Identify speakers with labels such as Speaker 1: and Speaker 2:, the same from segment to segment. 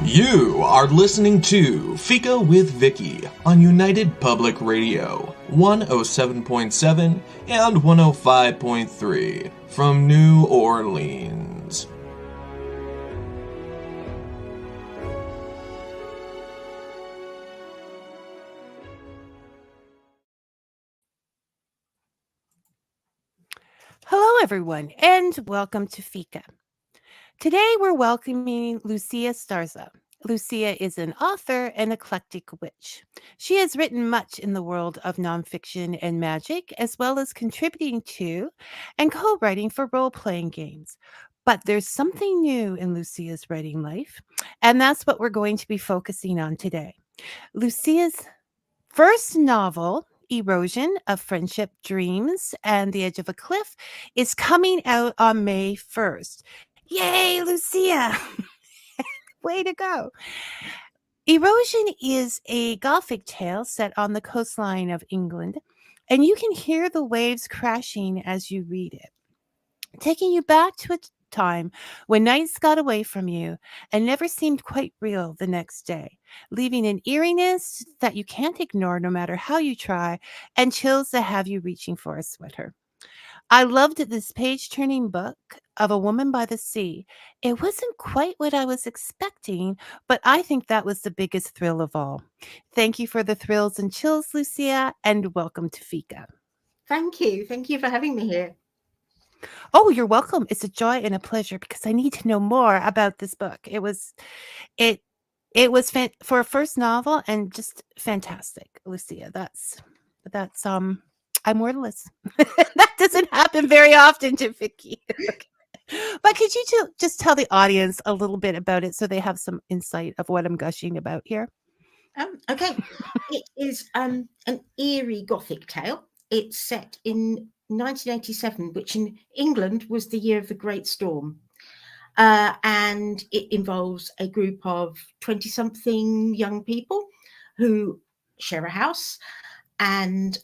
Speaker 1: You are listening to Fika with Vicky on United Public Radio, 107.7 and 105.3 from New Orleans.
Speaker 2: Hello, everyone, and welcome to Fika. Today, we're welcoming Lucya Starza. Lucya is an author and eclectic witch. She has written much in the world of nonfiction and magic, as well as contributing to and co-writing for role-playing games. But there's something new in Lucya's writing life, and that's what we're going to be focusing on today. Lucya's first novel, Erosion of Friendship, Dreams, and the Edge of a Cliff, is coming out on May 1st. Yay, Lucya! Way to go. Erosion is a Gothic tale set on the coastline of England, and you can hear the waves crashing as you read it, taking you back to a time when nights got away from you and never seemed quite real the next day, leaving an eeriness that you can't ignore no matter how you try, and chills that have you reaching for a sweater. I loved this page-turning book of a woman by the sea. It wasn't quite what I was expecting, but I think that was the biggest thrill of all. Thank you for the thrills and chills, Lucya, and welcome to Fika.
Speaker 3: Thank you. Thank you for having me here.
Speaker 2: Oh, you're welcome. It's a joy and a pleasure because I need to know more about this book. It was for a first novel and just fantastic, Lucya. That's I'm wordless. That doesn't happen very often to Vicky. Okay. But could you just tell the audience a little bit about it so they have some insight of what I'm gushing about here?
Speaker 3: Okay. It is an eerie Gothic tale. It's set in 1987, which in England was the year of the Great Storm. And it involves a group of 20-something young people who share a house and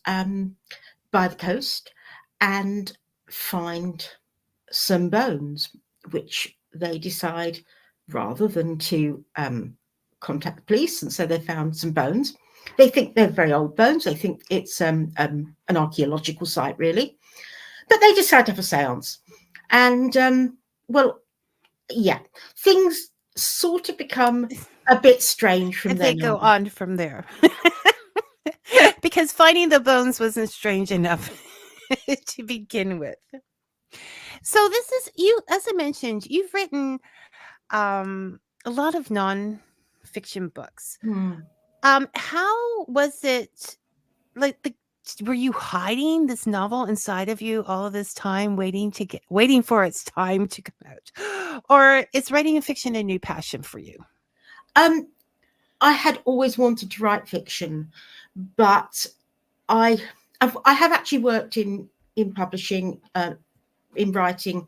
Speaker 3: by the coast and find some bones, which they decide rather than to contact the police, and so they found some bones. They think they're very old bones. They think it's an archaeological site, really. But they decide to have a seance. And, things sort of become a bit strange from there.
Speaker 2: They go on from there. Because finding the bones wasn't strange enough to begin with. So this is you, as I mentioned, you've written a lot of non-fiction books. How was it were you hiding this novel inside of you all of this time, waiting for its time to come out? Or is writing a fiction a new passion for you?
Speaker 3: I had always wanted to write fiction, but I have actually worked in publishing, in writing,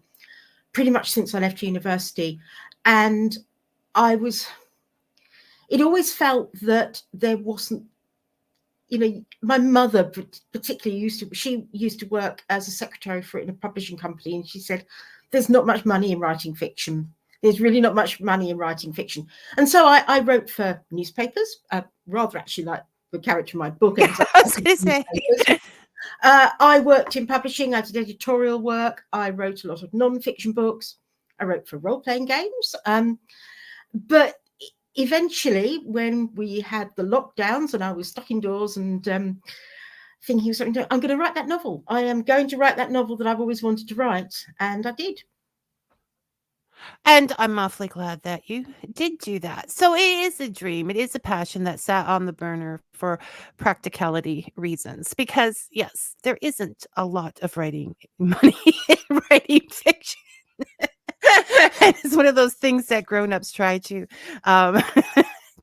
Speaker 3: pretty much since I left university, and it always felt that there wasn't, my mother particularly used to work as a secretary in a publishing company, and she said, there's not much money in writing fiction. There's really not much money in writing fiction. And so I wrote for newspapers, rather actually like the character in my book.
Speaker 2: I was going to say.
Speaker 3: I worked in publishing. I did editorial work. I wrote a lot of non-fiction books. I wrote for role-playing games. But eventually, when we had the lockdowns and I was stuck indoors and thinking of something, I'm going to write that novel. I am going to write that novel that I've always wanted to write. And I did.
Speaker 2: And I'm awfully glad that you did do that. So it is a dream. It is a passion that sat on the burner for practicality reasons. Because, yes, there isn't a lot of writing money in writing fiction. And it's one of those things that grown-ups try to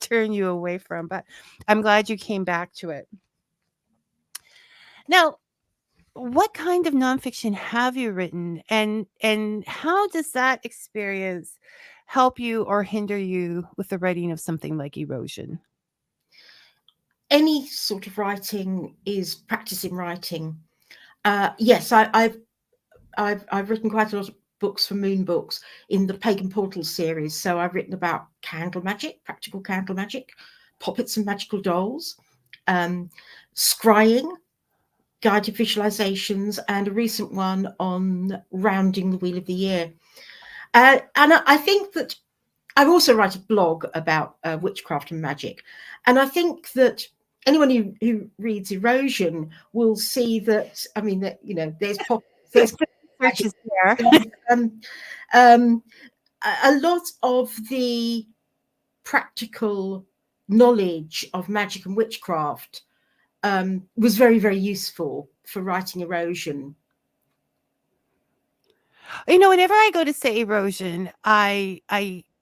Speaker 2: turn you away from. But I'm glad you came back to it. Now, what kind of nonfiction have you written, and how does that experience help you or hinder you with the writing of something like Erosion?
Speaker 3: Any sort of writing is practice in writing. Yes, I've written quite a lot of books for Moon Books in the Pagan Portals series. So I've written about candle magic, practical candle magic, puppets and magical dolls, scrying, guided visualizations, and a recent one on rounding the wheel of the year. And I think that I also write a blog about witchcraft and magic. And I think that anyone who reads Erosion will see that, I mean, that, you know, there's magic. A lot of the practical knowledge of magic and witchcraft was very, very useful for writing Erosion.
Speaker 2: You know, whenever I go to say Erosion, I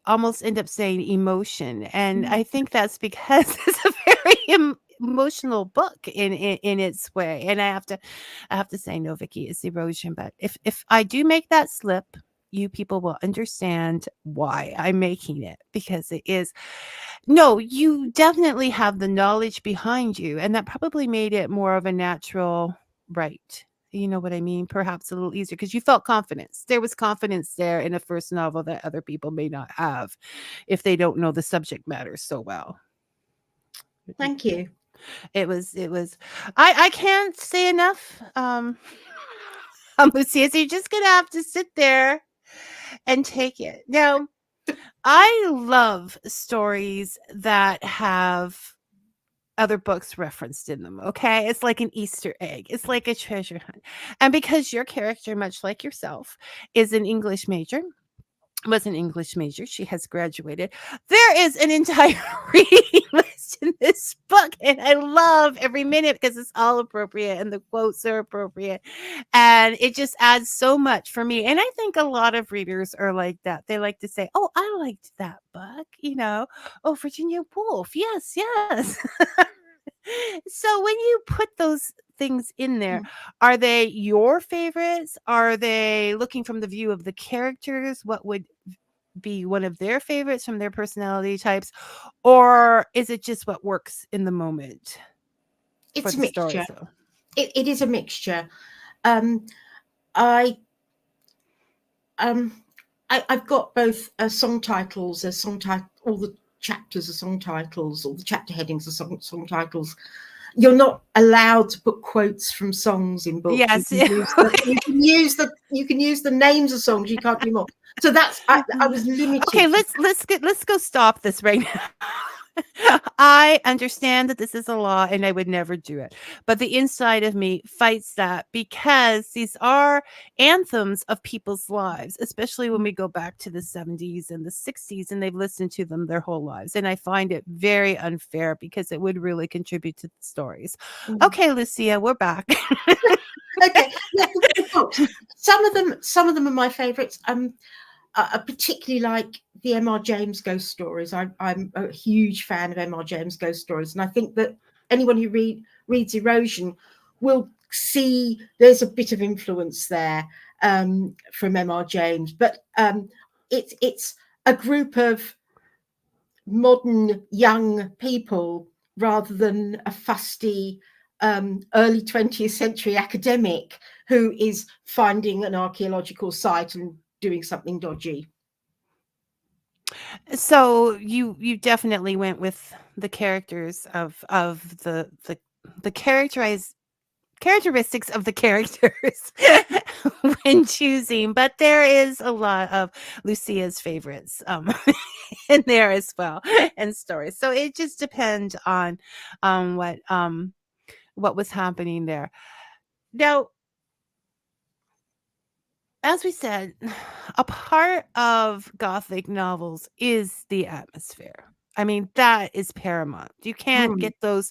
Speaker 2: almost end up saying emotion, and I think that's because it's a very emotional book in its way. And I have to say, no, Vicky, it's Erosion. But if I do make that slip, you people will understand why I'm making it, because it is. No, you definitely have the knowledge behind you, and that probably made it more of a natural right. You know what I mean? Perhaps a little easier because you felt confidence. There was confidence there in a first novel that other people may not have if they don't know the subject matter so well.
Speaker 3: Thank you.
Speaker 2: It was I can't say enough. Lucia, so you're just gonna have to sit there and take it. Now, I love stories that have other books referenced in them. Okay. It's like an Easter egg. It's like a treasure hunt. And because your character, much like yourself, is an English major, was an English major, she has graduated. There is an entire reading list in this book, and I love every minute because it's all appropriate and the quotes are appropriate, and it just adds so much for me. And I think a lot of readers are like that. They like to say, "Oh, I liked that book," you know. "Oh, Virginia Woolf, yes, yes." So when you put those things in there, are they your favorites? Are they looking from the view of the characters? What would be one of their favorites from their personality types? Or is it just what works in the moment?
Speaker 3: It's a mixture. It is a mixture. I've got both song titles, all the chapters are song titles, all the chapter headings are song titles. You're not allowed to put quotes from songs in books.
Speaker 2: Yes,
Speaker 3: you can use the names of songs. You can't do more. So that's I was limited.
Speaker 2: Okay, let's go stop this right now. I understand that this is a law and I would never do it. But the inside of me fights that because these are anthems of people's lives, especially when we go back to the 70s and the 60s and they've listened to them their whole lives. And I find it very unfair because it would really contribute to the stories. Okay, Lucia, we're back.
Speaker 3: Okay. Yeah, some of them are my favorites. I particularly like the M.R. James ghost stories. I'm a huge fan of M.R. James ghost stories, and I think that anyone who reads Erosion will see there's a bit of influence there from M.R. James. But it's a group of modern young people rather than a fusty early 20th century academic who is finding an archaeological site and doing something dodgy.
Speaker 2: So you definitely went with the characters of the characteristics of the characters when choosing, but there is a lot of Lucia's favorites in there as well and stories. So it just depends on what was happening there. Now, as we said, a part of Gothic novels is the atmosphere. I mean, that is paramount. You can't get those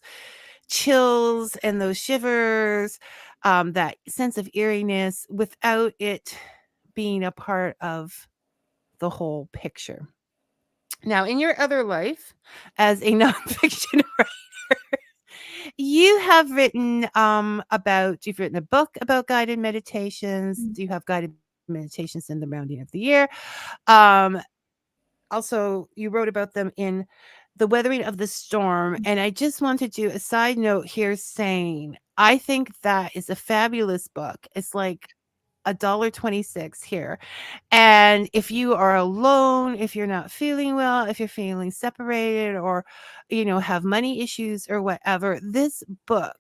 Speaker 2: chills and those shivers, that sense of eeriness without it being a part of the whole picture. Now, in your other life as a nonfiction writer, you've written a book about guided meditations. You have guided meditations in the rounding of the year. Also, you wrote about them in The Weathering of the Storm. And I just want to do a side note here saying, I think that is a fabulous book. It's like $1.26 here. And if you are alone, if you're not feeling well, if you're feeling separated, or have money issues or whatever, this book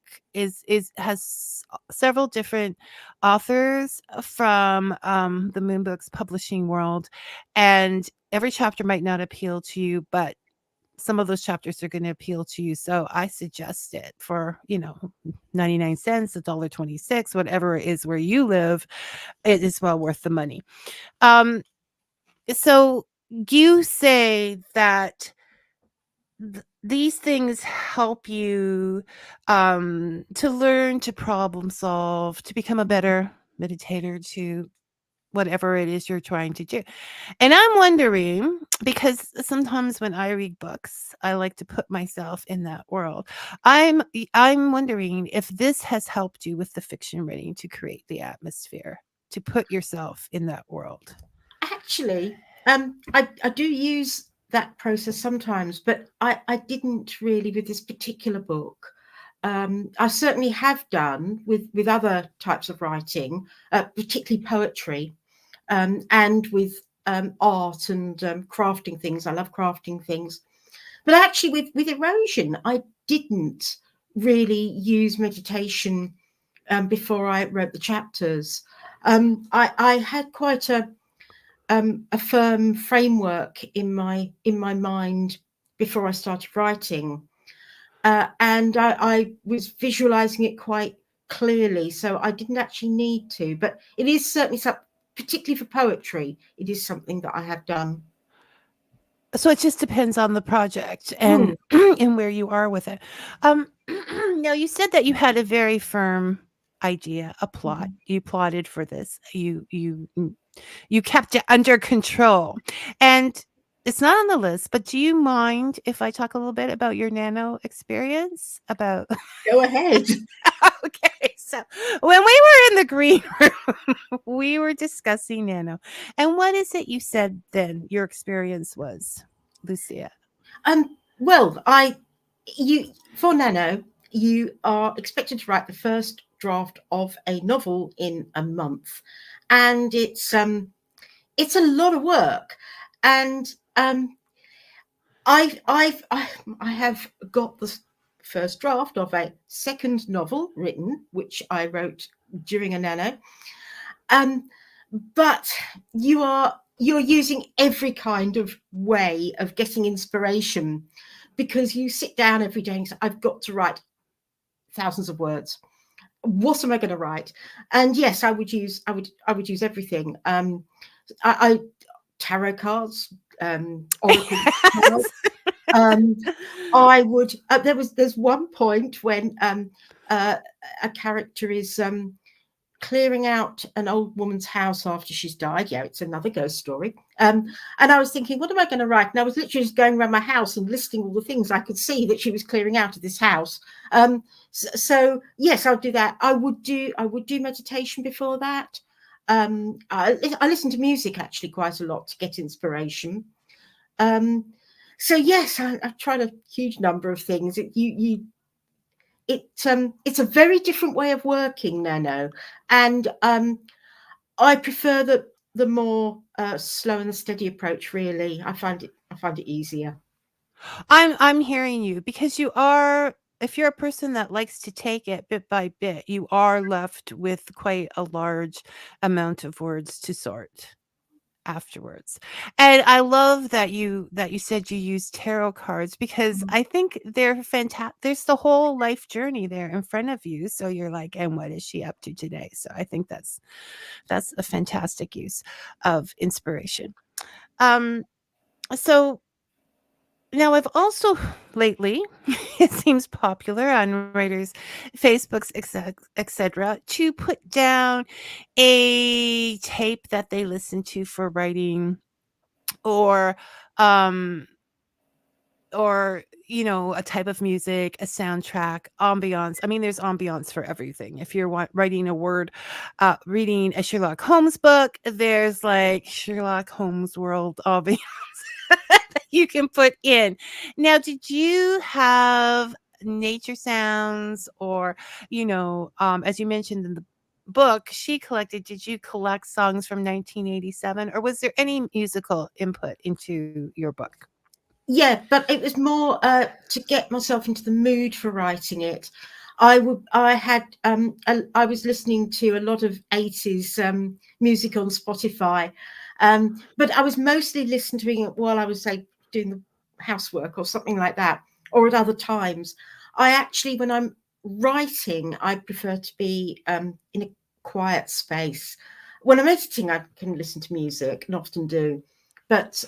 Speaker 2: has several different authors from the Moon Books publishing world, and every chapter might not appeal to you, but some of those chapters are going to appeal to you. So I suggest it for 99 cents, $1.26, whatever it is where you live. It is well worth the money. So you say that these things help you to learn to problem solve, to become a better meditator, to whatever it is you're trying to do. And I'm wondering, because sometimes when I read books, I like to put myself in that world. I'm wondering if this has helped you with the fiction writing to create the atmosphere, to put yourself in that world.
Speaker 3: Actually, I do use that process sometimes, but I didn't really with this particular book. I certainly have done with other types of writing, particularly poetry, and with art and crafting things. I love crafting things. But actually with Erosion, I didn't really use meditation before I wrote the chapters. I had quite a firm framework in my mind before I started writing, and I was visualizing it quite clearly, so I didn't actually need to. But it is certainly something, particularly for poetry, it is something that I have done.
Speaker 2: So it just depends on the project and and where you are with it. Now you said that you had a very firm idea, a plot. You plotted for this. You kept it under control. And it's not on the list, but do you mind if I talk a little bit about your nano experience? About
Speaker 3: Go ahead.
Speaker 2: Okay, so when we were in the green room, we were discussing nano. And what is it you said then your experience was, Lucya?
Speaker 3: Well, for nano, you are expected to write the first draft of a novel in a month, and it's a lot of work. And I have got the first draft of a second novel written, which I wrote during a nano. But you're using every kind of way of getting inspiration, because you sit down every day and say, I've got to write thousands of words. What am I going to write? And yes, I would use everything. I tarot cards, oracle cards. I would. There's one point when a character is clearing out an old woman's house after she's died. Yeah, it's another ghost story. And I was thinking, what am I going to write? And I was literally just going around my house and listing all the things I could see that she was clearing out of this house. So yes, I'll do that. I would do meditation before that. I listen to music actually quite a lot to get inspiration. So yes, I tried a huge number of things. It's a very different way of working, Nano, and I prefer the more slow and steady approach. Really, I find it easier.
Speaker 2: I'm hearing you, because if you're a person that likes to take it bit by bit, you are left with quite a large amount of words to sort afterwards. And I love that you said you use tarot cards, because I think they're fantastic. There's the whole life journey there in front of you. So you're like, and what is she up to today? So I think that's a fantastic use of inspiration. So now I've also lately, it seems popular on writers' Facebooks, etc., to put down a tape that they listen to for writing, or a type of music, a soundtrack, ambiance. I mean, there's ambiance for everything. If you're writing reading a Sherlock Holmes book, there's like Sherlock Holmes world ambiance that you can put in. Now, did you have nature sounds, or as you mentioned book she collected, did you collect songs from 1987, or was there any musical input into your book?
Speaker 3: Yeah, but it was more to get myself into the mood for writing it. I was listening to a lot of 80s music on Spotify, but I was mostly listening to it while I was, say, doing the housework or something like that, or at other times. I actually, when I'm writing, I prefer to be in a quiet space. When I'm editing, I can listen to music and often do. But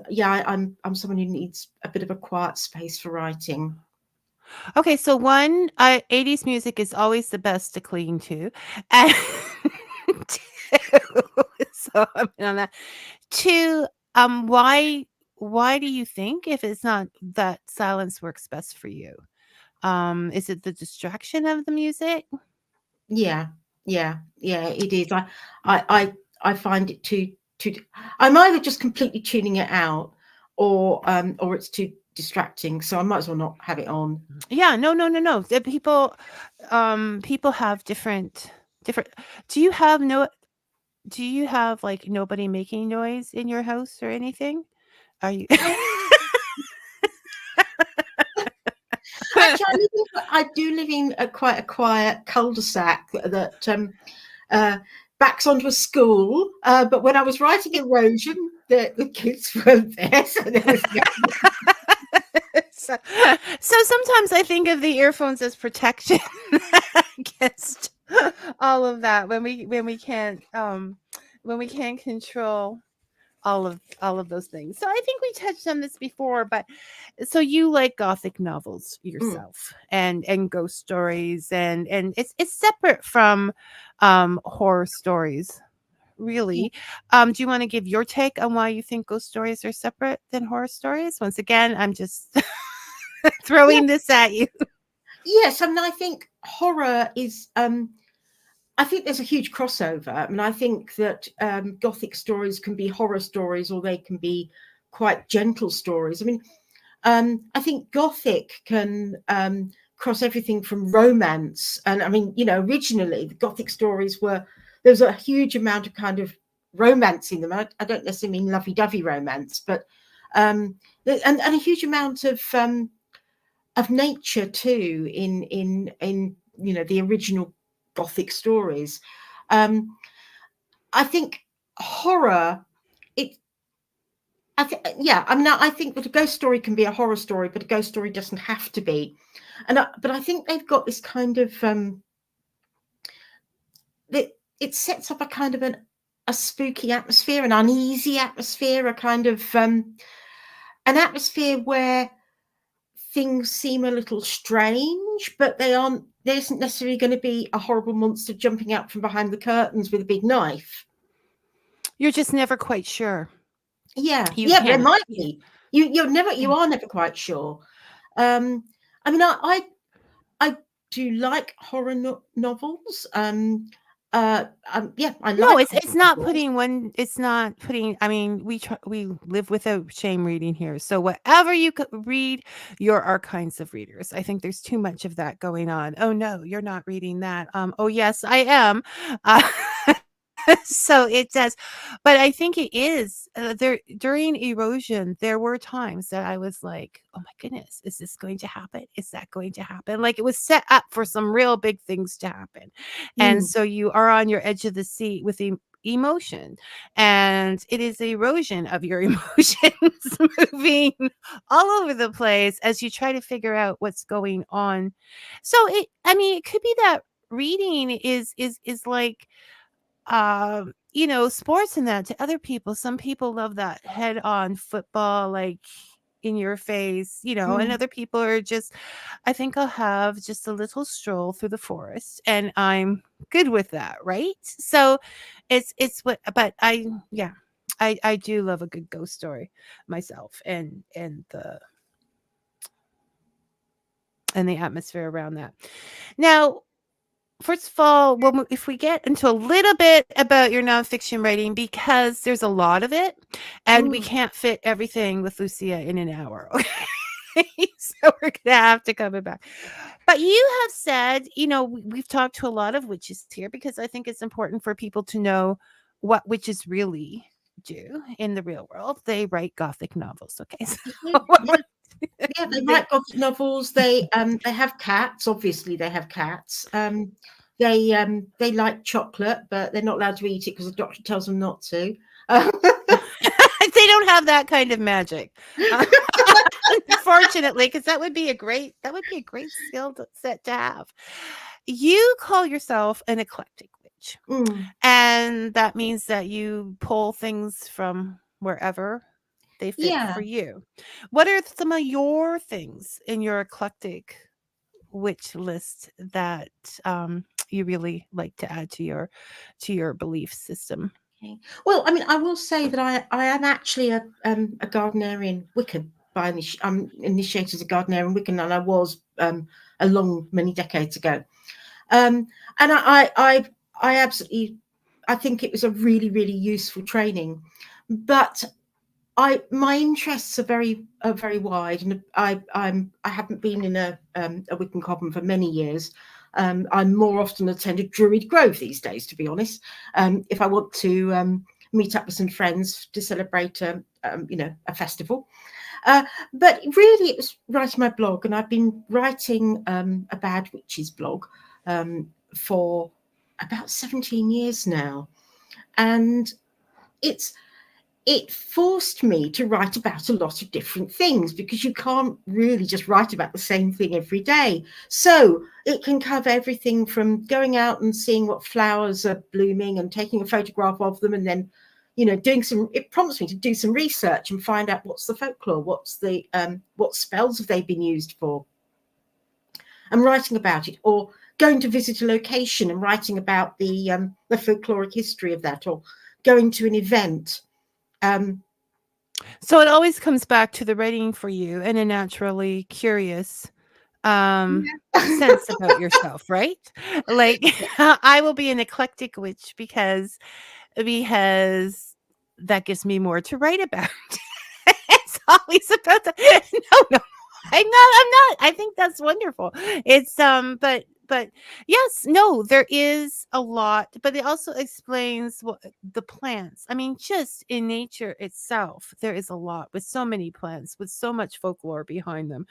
Speaker 3: yeah, I'm someone who needs a bit of a quiet space for writing.
Speaker 2: Okay, so one, 80s music is always the best to cling to. And two, so I'm in on that. Two, why do you think, if it's not that silence works best for you? Is it the distraction of the music?
Speaker 3: Yeah, it is. I find it too. I'm either just completely tuning it out, or it's too distracting. So I might as well not have it on.
Speaker 2: Yeah, no. The people have different. Do you have no? Do you have like nobody making noise in your house or anything? Are you?
Speaker 3: Actually, I do live in quite a quiet cul-de-sac that backs onto a school. But when I was writing Erosion, the kids weren't there, so there was
Speaker 2: so, so sometimes I think of the earphones as protection against all of that when we can't control all of those things. So I think we touched on this before, but so you like Gothic novels yourself, and ghost stories, and it's separate from horror stories, really. Do you want to give your take on why you think ghost stories are separate than horror stories? Once again, I'm just throwing this at you.
Speaker 3: Yes, I mean, I think horror is. I think there's a huge crossover. I mean, I think that Gothic stories can be horror stories, or they can be quite gentle stories. I mean, I think Gothic can cross everything from romance, and I mean, originally the Gothic stories there's a huge amount of kind of romance in them. I don't necessarily mean lovey-dovey romance, but and a huge amount of nature too in the original Gothic stories. I think horror. I think that a ghost story can be a horror story, but a ghost story doesn't have to be. But I think they've got this kind of it sets up a kind of a spooky atmosphere, an uneasy atmosphere, a kind of an atmosphere where things seem a little strange, but there isn't necessarily going to be a horrible monster jumping out from behind the curtains with a big knife.
Speaker 2: You're just never quite sure.
Speaker 3: Yeah,
Speaker 2: You
Speaker 3: there
Speaker 2: can't.
Speaker 3: might be. You are never quite sure. I mean, I do like horror novels. I
Speaker 2: No,
Speaker 3: like
Speaker 2: it's
Speaker 3: horror
Speaker 2: not
Speaker 3: novels.
Speaker 2: putting one. It's not putting. I mean, we live without shame reading here. So whatever you could read, your are kinds of readers. I think there's too much of that going on. Oh no, you're not reading that. Oh yes, I am. Uh, so it does, but I think it is there during Erosion. There were times that I was like, "Oh my goodness, is this going to happen? Is that going to happen?" Like it was set up for some real big things to happen, and
Speaker 3: Mm.
Speaker 2: so you are on your edge of the seat with emotion, and it is erosion of your emotions moving all over the place as you try to figure out what's going on. So it could be that reading is like sports and that to other people. Some people love that head on football, like in your face, and
Speaker 3: Mm.
Speaker 2: other people are just, I think I'll have just a little stroll through the forest and I'm good with that, right? So it's what, but yeah, I do love a good ghost story myself, and the atmosphere around that. Now, first of all, if we get into a little bit about your nonfiction writing, because there's a lot of it, and we
Speaker 3: Mm.
Speaker 2: can't fit everything with Lucya in an hour. Okay? So we're gonna have to come back. But you have said, we've talked to a lot of witches here because I think it's important for people to know what witches really do in the real world. They write Gothic novels. Okay. So
Speaker 3: Yeah, they write Gothic novels. They have cats. Obviously, they have cats. They like chocolate, but they're not allowed to eat it because the doctor tells them not to.
Speaker 2: They don't have that kind of magic, unfortunately, because that would be a great skill set to have. You call yourself an eclectic witch, and that means that you pull things from wherever they fit for you. What are some of your things in your eclectic witch list that you really like to add to your belief system?
Speaker 3: Okay. Well, I mean, I will say that I am actually a Gardnerian Wiccan. I'm initiated as a Gardnerian Wiccan, and I was many decades ago. And I absolutely, I think it was a really, really useful training. But my interests are very wide, and I haven't been in a Wiccan coven for many years. I more often attend a Druid Grove these days, to be honest. If I want to meet up with some friends to celebrate a festival. But really, it was writing my blog, and I've been writing a Bad Witches blog for about 17 years now, and it forced me to write about a lot of different things, because you can't really just write about the same thing every day. So it can cover everything from going out and seeing what flowers are blooming and taking a photograph of them, and then, it prompts me to do some research and find out what's the folklore, what spells have they been used for, and writing about it, or going to visit a location and writing about the folkloric history of that, or going to an event.
Speaker 2: So it always comes back to the writing for you and a naturally curious sense about yourself, right? Like, I will be an eclectic witch because that gives me more to write about. It's always about no, I'm not. I think that's wonderful. It's but yes, no, there is a lot, but it also explains what the plants. I mean, just in nature itself, there is a lot with so many plants, with so much folklore behind them,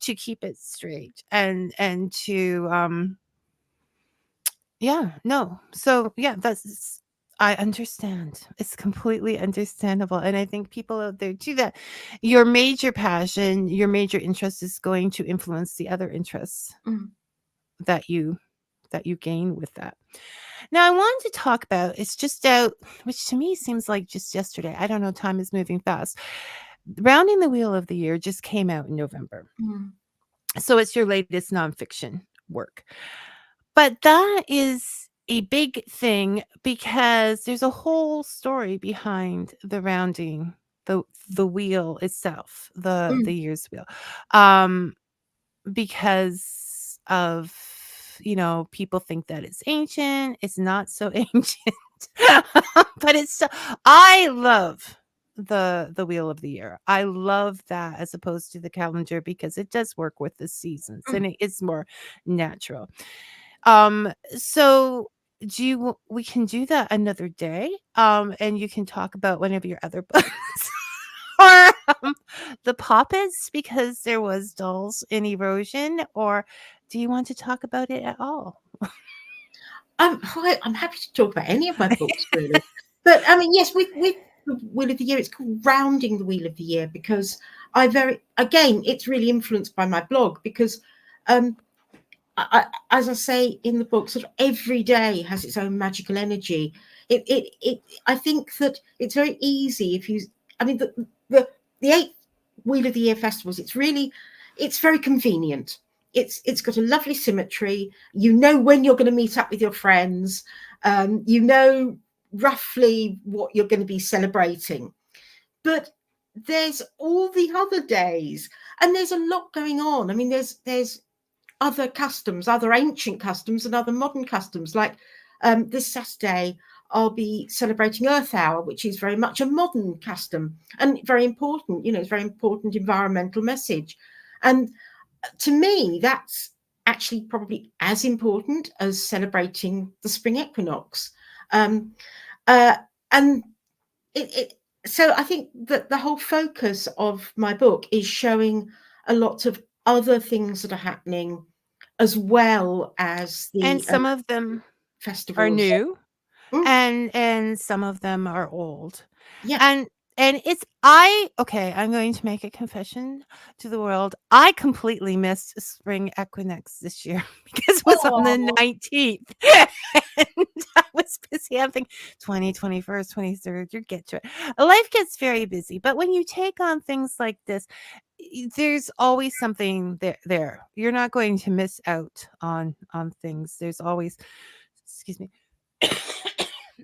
Speaker 2: to keep it straight and to So yeah, I understand. It's completely understandable. And I think people out there do that. Your major passion, your major interest is going to influence the other interests that you gain with that. Now, I wanted to talk about, it's just out, which to me seems like just yesterday. I don't know, time is moving fast. Rounding the Wheel of the Year just came out in November. So it's your latest nonfiction work. But that is a big thing because there's a whole story behind the rounding the wheel itself, the year's wheel, because of people think that it's ancient. It's not so ancient, but I love the wheel of the year. I love that as opposed to the calendar because it does work with the seasons and it is more natural. So we can do that another day. And you can talk about one of your other books or the Poppets, because there was dolls in Erosion, or do you want to talk about it at all?
Speaker 3: I'm happy to talk about any of my books, really. But I mean, yes, with the Wheel of the Year, it's called Rounding the Wheel of the Year because it's really influenced by my blog, because as I say in the book, sort of every day has its own magical energy. I think that it's very easy the 8 Wheel of the Year festivals, it's very convenient. It's got a lovely symmetry. You know when you're going to meet up with your friends. You know roughly what you're going to be celebrating. But there's all the other days, and there's a lot going on. I mean, there's other customs, other ancient customs and other modern customs. Like this Saturday, I'll be celebrating Earth Hour, which is very much a modern custom and very important. It's a very important environmental message. And to me, that's actually probably as important as celebrating the spring equinox. And so I think that the whole focus of my book is showing a lot of other things that are happening, as well as
Speaker 2: And
Speaker 3: the
Speaker 2: some of them are
Speaker 3: festivals.
Speaker 2: new,
Speaker 3: Mm,
Speaker 2: and some of them are old.
Speaker 3: yeah.
Speaker 2: And I'm going to make a confession to the world. I completely missed spring equinox this year because it was on the
Speaker 3: Oh,
Speaker 2: 19th. And I was busy. I'm thinking 20, 21st, 23rd, you get to it. Life gets very busy. But when you take on things like this, there's always something there. You're not going to miss out on things. There's always, excuse me.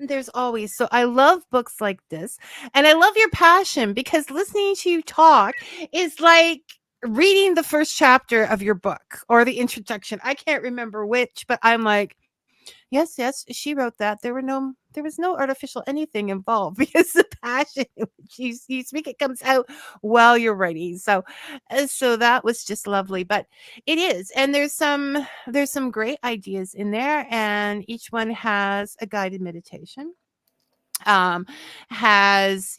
Speaker 2: There's always, so I love books like this, and I love your passion, because listening to you talk is like reading the first chapter of your book or the introduction. I can't remember which, but I'm like, yes, yes, she wrote that. There was no artificial anything involved, because the passion in which you speak, it comes out while you're writing. So that was just lovely. But it is, and there's some great ideas in there, and each one has a guided meditation, um has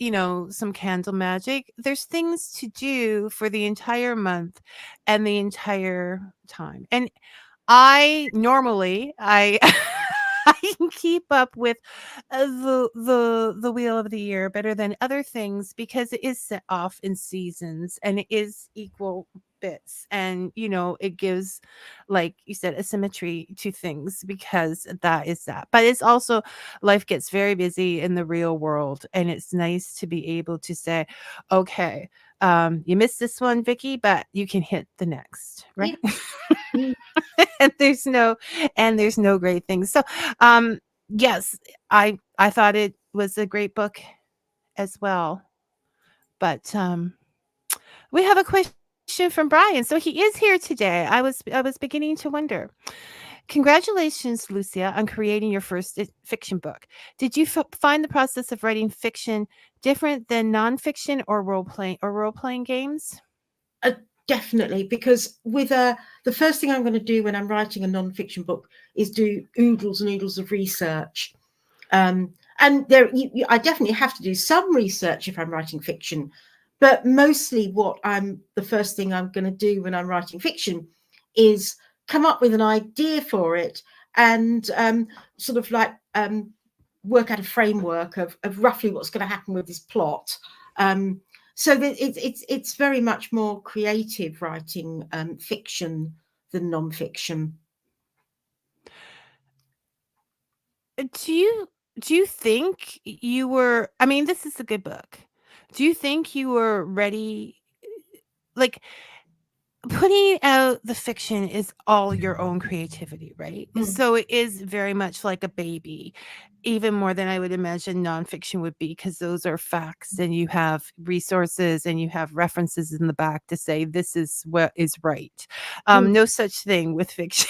Speaker 2: some candle magic. There's things to do for the entire month and the entire time. And I normally I I can keep up with the wheel of the year better than other things, because it is set off in seasons and it is equal bits, and it gives, like you said, a symmetry to things, because that is that. But it's also, life gets very busy in the real world, and it's nice to be able to say, okay, you missed this one, Vicky, but you can hit the next,
Speaker 3: yeah.
Speaker 2: right?
Speaker 3: Mm.
Speaker 2: and there's no great things. So yes, I thought it was a great book as well. But we have a question from Brian. So he is here today. I was beginning to wonder. Congratulations, Lucia, on creating your first fiction book. Did you find the process of writing fiction different than nonfiction or role playing games?
Speaker 3: Uh, Definitely, because with the first thing I'm going to do when I'm writing a non-fiction book is do oodles and oodles of research. And I definitely have to do some research if I'm writing fiction, but mostly the first thing I'm going to do when I'm writing fiction is come up with an idea for it, and sort of like work out a framework of roughly what's going to happen with this plot. So that it's very much more creative writing fiction than non-fiction.
Speaker 2: Do you think you were, I mean, this is a good book. Do you think you were ready, like, putting out the fiction is all your own creativity, right?
Speaker 3: Mm.
Speaker 2: So it is very much like a baby, even more than I would imagine nonfiction would be, because those are facts and you have resources and you have references in the back to say this is what is right.
Speaker 3: Mm.
Speaker 2: No such thing with fiction.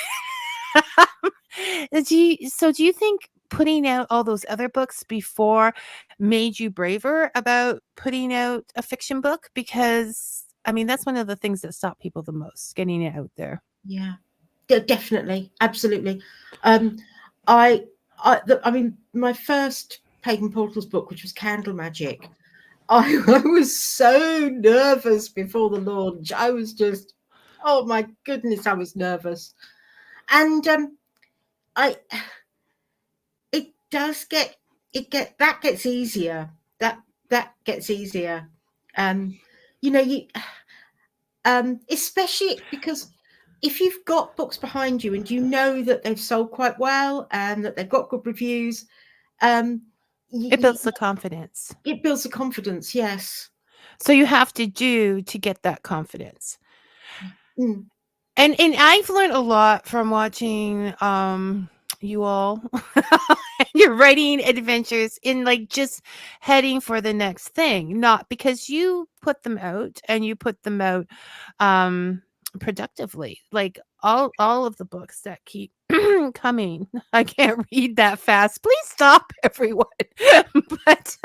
Speaker 2: Do you think putting out all those other books before made you braver about putting out a fiction book? Because I mean, that's one of the things that stop people the most, getting it out there.
Speaker 3: Yeah, definitely, absolutely. Um, I mean, my first Pagan Portals book, which was Candle Magic, I was so nervous before the launch. I was just, oh my goodness, I was nervous. And I it does that gets easier. That gets easier. Um, you especially because if you've got books behind you and you know that they've sold quite well and that they've got good reviews, um,
Speaker 2: It builds the confidence.
Speaker 3: it builds the confidence. Yes.
Speaker 2: So you have to do to get that confidence.
Speaker 3: Mm.
Speaker 2: And I've learned a lot from watching you all your writing adventures, in like just heading for the next thing, not because you put them out and you put them out productively, like all of the books that keep coming. I can't read that fast, please stop, everyone. but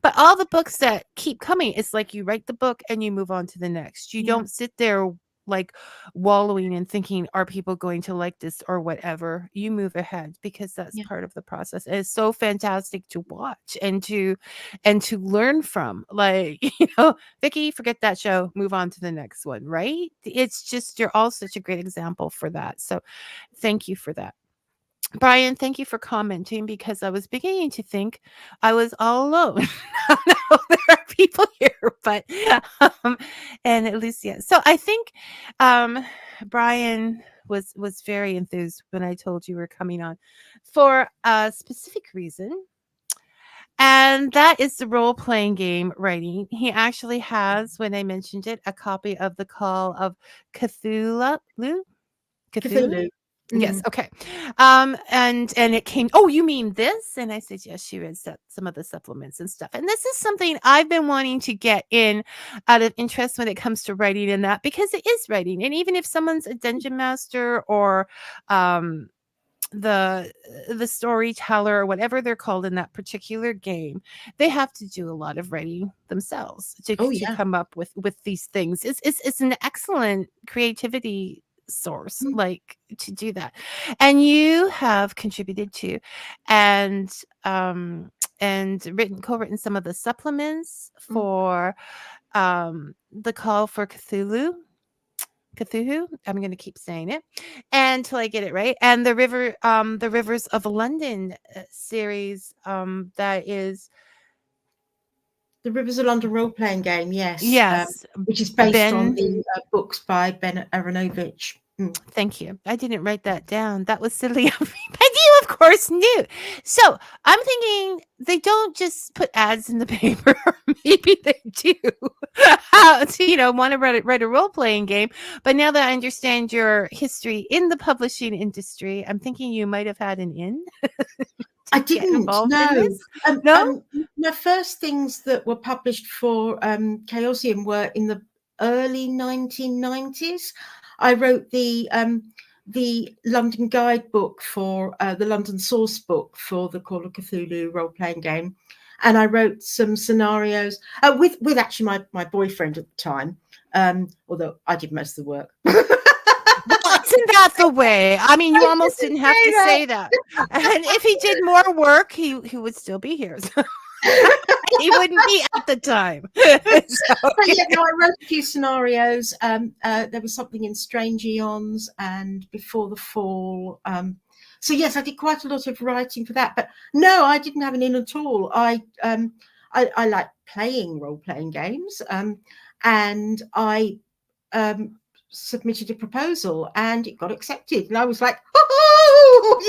Speaker 2: but all the books that keep coming, it's like you write the book and you move on to the next. You
Speaker 3: Yeah.
Speaker 2: don't sit there like wallowing and thinking, are people going to like this or whatever, you move ahead, because that's
Speaker 3: Yeah.
Speaker 2: part of the process. And it's so fantastic to watch and to learn from. Like, Vicky, forget that show, move on to the next one, right? It's just, you're all such a great example for that. So thank you for that. Brian, thank you for commenting, because I was beginning to think I was all alone. No, there are people here, but and at least, yeah. So I think Brian was very enthused when I told you we're coming on for a specific reason. And that is the role playing game writing. He actually has, when I mentioned it, a copy of the Call of Cthulhu. Cthulhu?
Speaker 3: Cthulhu.
Speaker 2: Yes.
Speaker 3: Mm.
Speaker 2: Okay. And it came. Oh, you mean this? And I said, yes. She read some of the supplements and stuff. And this is something I've been wanting to get in out of interest when it comes to writing in that, because it is writing. And even if someone's a dungeon master or the storyteller or whatever they're called in that particular game, they have to do a lot of writing themselves to
Speaker 3: Oh, yeah.
Speaker 2: come up with these things. It's an excellent creativity source, like, to do that. And you have contributed to and co-written some of the supplements for the Call for Cthulhu. I'm going to keep saying it until I get it right. And the Rivers of London series, that is
Speaker 3: The Rivers of London role-playing game, yes.
Speaker 2: yes,
Speaker 3: Which is based on
Speaker 2: Ben.
Speaker 3: the books by Ben Aronovich.
Speaker 2: Thank you. I didn't write that down. That was silly of me. But you, of course, knew. So I'm thinking they don't just put ads in the paper. Maybe they do. To, want to write a role-playing game. But now that I understand your history in the publishing industry, I'm thinking you might have had an in.
Speaker 3: I didn't. No.
Speaker 2: No.
Speaker 3: The first things that were published for Chaosium were in the early 1990s. I wrote the London guidebook for the London source book for the Call of Cthulhu role-playing game, and I wrote some scenarios with actually my boyfriend at the time, although I did most of the work.
Speaker 2: Well, isn't that the way? I mean, you almost didn't have to say that. And if he did more work, he would still be here. So he wouldn't be at the time. So,
Speaker 3: yeah, no, I wrote a few scenarios. There was something in Strange Eons and Before the Fall. So yes, I did quite a lot of writing for that. But no, I didn't have an in at all. I like playing role-playing games, and I submitted a proposal and it got accepted, and I was like, oh,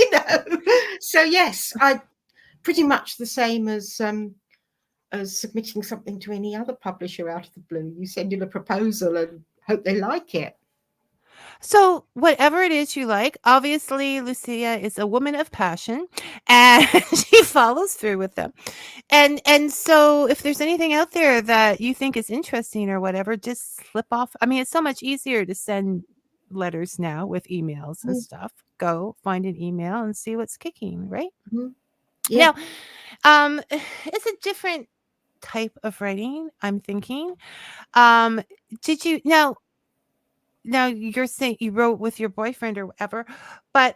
Speaker 3: So yes, I pretty much the same as submitting something to any other publisher out of the blue. You send in a proposal and hope they like it.
Speaker 2: So whatever it is you like, obviously Lucya is a woman of passion, and she follows through with them. And so if there's anything out there that you think is interesting or whatever, just slip off. I mean, it's so much easier to send letters now with emails and stuff. Go find an email and see what's kicking, right?
Speaker 3: Yeah.
Speaker 2: Now, it's a different type of writing, I'm thinking. Did you now you're saying you wrote with your boyfriend or whatever, but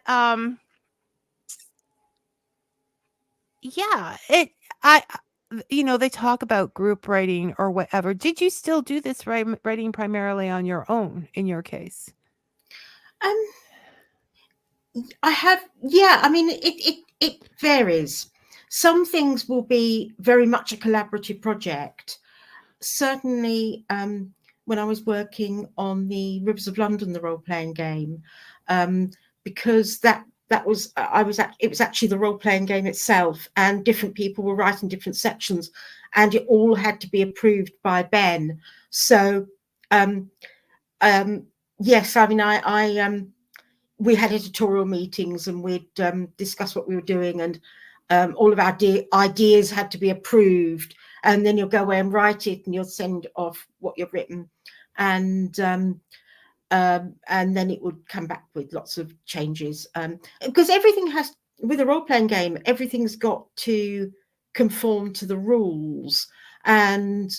Speaker 2: yeah, they talk about group writing or whatever. Did you still do this writing primarily on your own in your case?
Speaker 3: I have, yeah. I mean, it varies. Some things will be very much a collaborative project. Certainly, when I was working on the Rivers of London, the role-playing game, because it was actually the role-playing game itself, and different people were writing different sections, and it all had to be approved by Ben. So yes, I mean, we had editorial meetings and we'd discuss what we were doing, and all of our ideas had to be approved, and then you'll go away and write it and you'll send off what you've written, and then it would come back with lots of changes, because everything has, with a role-playing game, everything's got to conform to the rules, and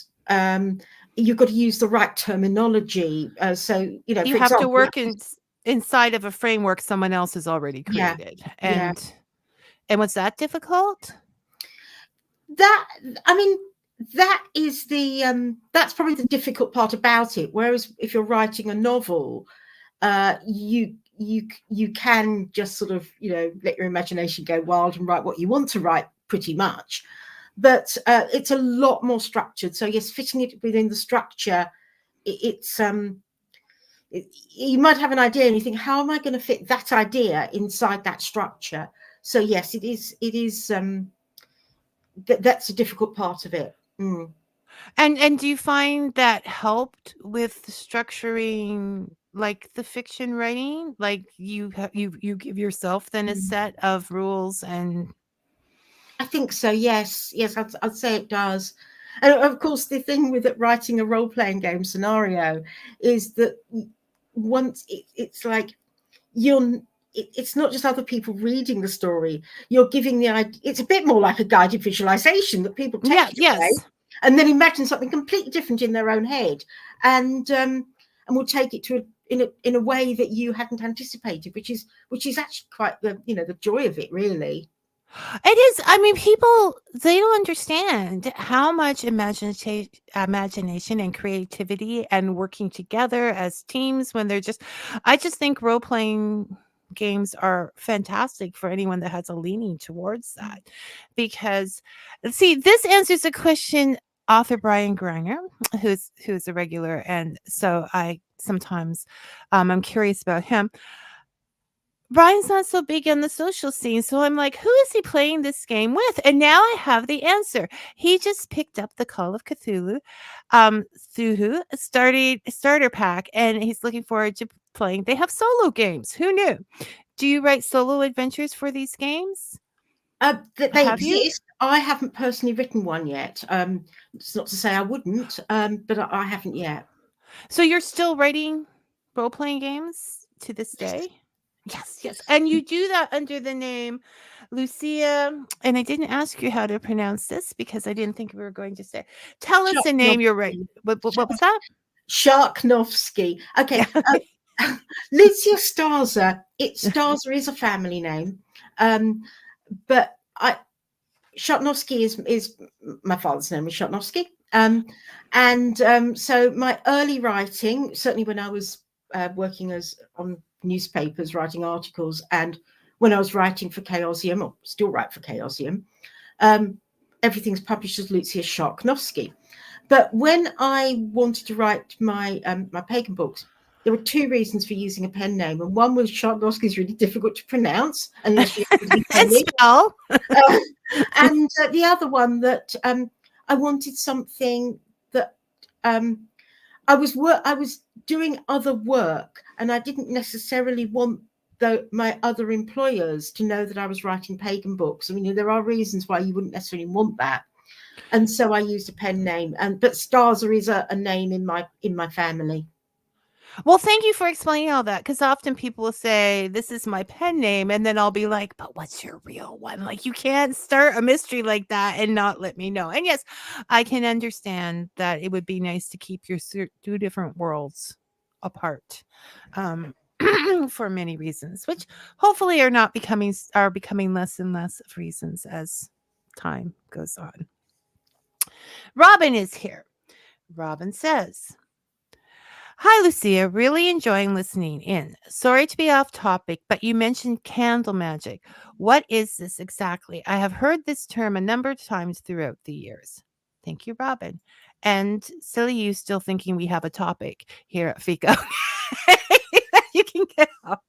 Speaker 3: you've got to use the right terminology. So,
Speaker 2: you
Speaker 3: for
Speaker 2: have
Speaker 3: example,
Speaker 2: to work inside of a framework someone else has already
Speaker 3: yeah,
Speaker 2: created.
Speaker 3: yeah.
Speaker 2: And was that difficult?
Speaker 3: That, I mean, that is that's probably the difficult part about it. Whereas if you're writing a novel, you can just sort of, let your imagination go wild and write what you want to write, pretty much. But it's a lot more structured. So yes, fitting it within the structure, you might have an idea and you think, how am I going to fit that idea inside that structure? So yes, it is that's a difficult part of it.
Speaker 2: And do you find that helped with structuring, like, the fiction writing? Like, you give yourself then a set of rules and
Speaker 3: I think so. Yes, I'd say it does. And of course, the thing with it, writing a role-playing game scenario is that once it's like it's not just other people reading the story. You're giving the idea. It's a bit more like a guided visualization that people take it away and then imagine something completely different in their own head, and will take it to in a way that you hadn't anticipated, which is actually quite the joy of it, really.
Speaker 2: It is. I mean, people, they don't understand how much imagination and creativity and working together as teams when I just think role playing games are fantastic for anyone that has a leaning towards that. Because, see, this answers a question author Brian Greiner, who's a regular, and so I sometimes I'm curious about him. Brian's not so big on the social scene, so I'm like, who is he playing this game with? And now I have the answer. He just picked up the Call of Cthulhu, starter pack, and he's looking forward to playing. They have solo games. Who knew? Do you write solo adventures for these games?
Speaker 3: They
Speaker 2: Have you?
Speaker 3: exist. I haven't personally written one yet. It's not to say I wouldn't, but I haven't yet.
Speaker 2: So you're still writing role-playing games to this day? Yes. And you do that under the name Lucya, and I didn't ask you how to pronounce this because I didn't think we were going to say. Tell us the name you're right. What was that?
Speaker 3: Sharknovsky. Okay. Lucya Starza. Starza is a family name. But Sharknovsky is my father's name is Sharknovsky. So my early writing, certainly when I was working on newspapers, writing articles, and when I was writing for Chaosium, or still write for Chaosium, everything's published as Lucya Sharknovsky. But when I wanted to write my pagan books, there were two reasons for using a pen name, and one was Sharknovsky is really difficult to pronounce unless you
Speaker 2: and spell.
Speaker 3: And the other one that I wanted something that I was doing other work, and I didn't necessarily want my other employers to know that I was writing pagan books. I mean, there are reasons why you wouldn't necessarily want that, and so I used a pen name. But Starza is a name in my family.
Speaker 2: Well, thank you for explaining all that, because often people will say, this is my pen name, and then I'll be like, but what's your real one? Like, you can't start a mystery like that and not let me know. And yes, I can understand that it would be nice to keep your two different worlds apart, for many reasons, which hopefully are becoming less and less of reasons as time goes on. Robin is here. Robin says, hi, Lucya. Really enjoying listening in. Sorry to be off topic, but you mentioned candle magic. What is this exactly? I have heard this term a number of times throughout the years. Thank you, Robin. And silly you still thinking we have a topic here at Fika. You can get off.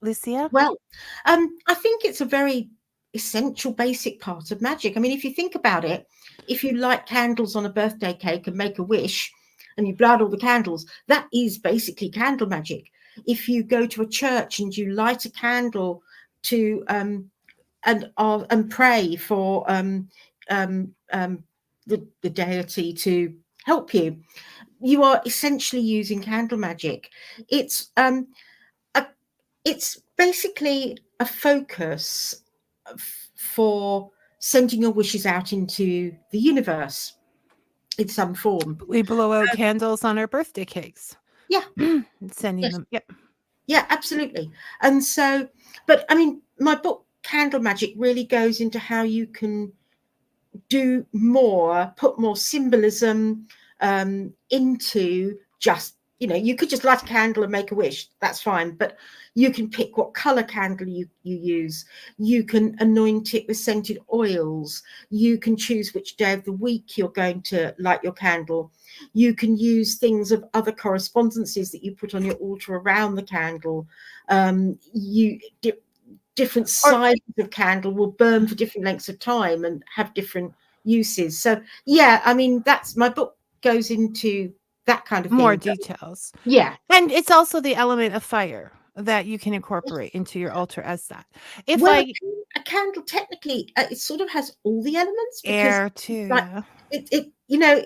Speaker 2: Lucya?
Speaker 3: Well, I think it's a very essential, basic part of magic. I mean, if you think about it, if you light candles on a birthday cake and make a wish, and you blow out all the candles, that is basically candle magic. If you go to a church and you light a candle to and pray for the deity to help you, you are essentially using candle magic. It's basically a focus for sending your wishes out into the universe. in some form.
Speaker 2: We blow out candles on our birthday cakes.
Speaker 3: Yeah.
Speaker 2: Sending
Speaker 3: Yes.
Speaker 2: them. Yep.
Speaker 3: Yeah, absolutely. And so, but I mean, my book Candle Magic really goes into how you can do more, put more symbolism into just, you know, you could just light a candle and make a wish. That's fine. But you can pick what color candle you use. You can anoint it with scented oils. You can choose which day of the week you're going to light your candle. You can use things of other correspondences that you put on your altar around the candle. Different sizes of candle will burn for different lengths of time and have different uses. So yeah, I mean, that's my book goes into that kind of thing.
Speaker 2: More details.
Speaker 3: Yeah.
Speaker 2: And it's also the element of fire that you can incorporate into your altar as that. If
Speaker 3: Well, a candle technically it sort of has all the elements, because
Speaker 2: air too,
Speaker 3: like,
Speaker 2: yeah.
Speaker 3: it you know,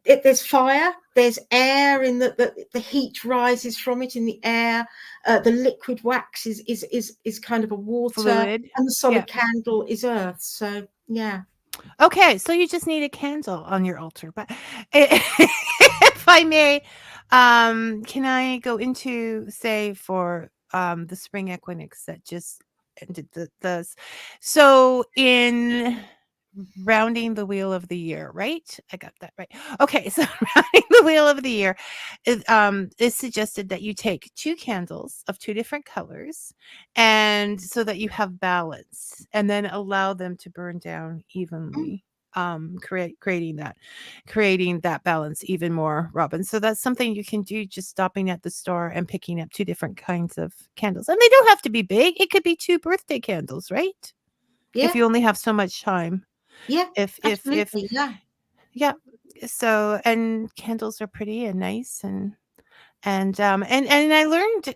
Speaker 3: there's fire, there's air in the heat rises from it in the air. The liquid wax is kind of a water,
Speaker 2: Fluid.
Speaker 3: and the solid candle is earth. So yeah.
Speaker 2: Okay, so you just need a candle on your altar. But if I may, can I go into, say, for the spring equinox that just ended so in rounding the wheel of the year, right? I got that right. Okay, so rounding the wheel of the year is suggested that you take 2 candles of 2 different colors, and so that you have balance, and then allow them to burn down evenly. Creating that balance even more, Robin. So that's something you can do, just stopping at the store and picking up 2 different kinds of candles. And they don't have to be big. It could be 2 birthday candles, right?
Speaker 3: Yeah.
Speaker 2: If you only have so much time.
Speaker 3: Yeah.
Speaker 2: If
Speaker 3: yeah.
Speaker 2: So, and candles are pretty and nice, and I learned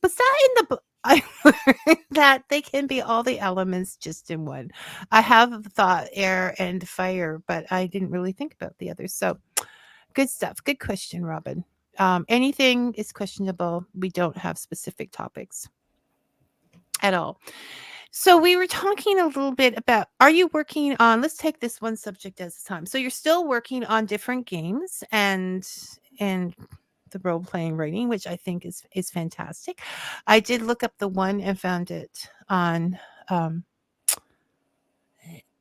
Speaker 2: was that in the book? I learned that they can be all the elements just in one. I have thought air and fire, but I didn't really think about the others. So good stuff. Good question, Robin. Anything is questionable. We don't have specific topics at all. So we were talking a little bit about, are you working on, let's take this one subject at a time. So you're still working on different games and the role-playing writing, which I think is fantastic. I did look up the one and found it on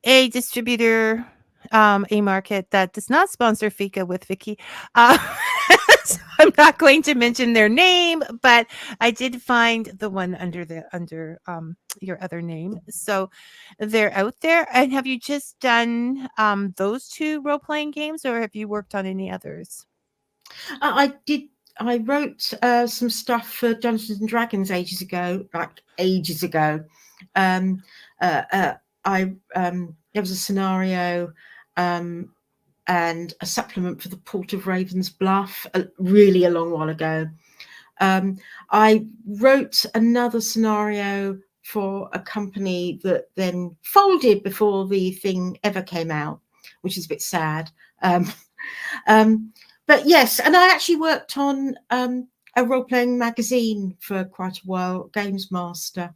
Speaker 2: a distributor, a market that does not sponsor Fika with Vicky. So I'm not going to mention their name, but I did find the one under your other name. So they're out there. And have you just done those 2 role-playing games, or have you worked on any others?
Speaker 3: I did. I wrote some stuff for Dungeons and Dragons ages ago. There was a scenario and a supplement for the Port of Ravens Bluff really a long while ago. I wrote another scenario for a company that then folded before the thing ever came out, which is a bit sad. But yes, and I actually worked on a role-playing magazine for quite a while, Games Master.